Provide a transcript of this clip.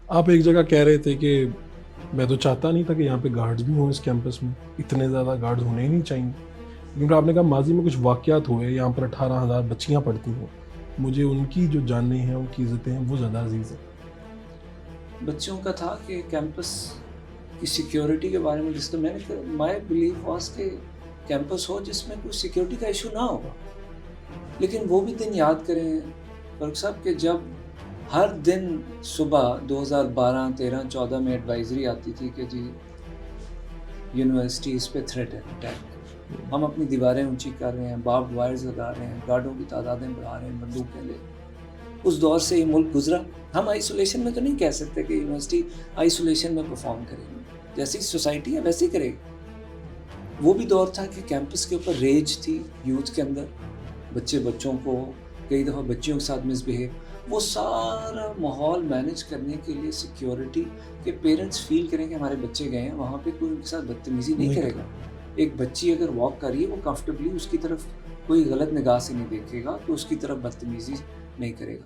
آپ ایک جگہ کہہ رہے تھے کہ میں تو چاہتا نہیں تھا کہ یہاں پہ گارڈز بھی ہوں اس کیمپس میں، اتنے زیادہ گارڈز ہونے ہی نہیں چاہیے، لیکن پھر آپ نے کہا ماضی میں کچھ واقعات ہوئے، یہاں پر 18,000 بچیاں پڑھتی ہیں، مجھے ان کی جو جانیں ہیں، ان کی عزتیں ہیں، وہ زیادہ عزیز ہیں۔ بچوں کا تھا کہ کیمپس کی سیکیورٹی کے بارے میں جس کا میں نے مائی بلیف واس کہ کیمپس ہو جس میں کوئی سیکیورٹی کا ایشو نہ ہوگا، لیکن وہ بھی دن یاد کریں فرق صاحب کہ جب ہر دن صبح 2012 13 14 میں ایڈوائزری آتی تھی کہ جی یونیورسٹی اس پہ تھریٹ ہے اٹیک، ہم اپنی دیواریں اونچی کر رہے ہیں، باربڈ وائرز لگا رہے ہیں، گارڈوں کی تعدادیں بڑھا رہے ہیں بندوقیں لے، اس دور سے یہ ملک گزرا۔ ہم آئسولیشن میں تو نہیں کہہ سکتے کہ یونیورسٹی آئسولیشن میں پرفارم کرے گی، جیسی سوسائٹی ہے ویسے ہی کرے گی۔ وہ بھی دور تھا کہ کیمپس کے اوپر ریج تھی یوتھ کے اندر، بچوں کو کئی دفعہ بچیوں کے ساتھ مس بہیو، وہ سارا ماحول مینیج کرنے کے لیے سیکیورٹی کہ پیرنٹس فیل کریں کہ ہمارے بچے گئے ہیں وہاں پہ، کوئی ان کے ساتھ بدتمیزی نہیں نہیں کرے گا۔ ایک بچی اگر واک کر رہی ہے وہ کمفرٹیبلی اس کی طرف کوئی غلط نگاہ سے نہیں دیکھے گا، تو اس کی طرف بدتمیزی نہیں کرے گا۔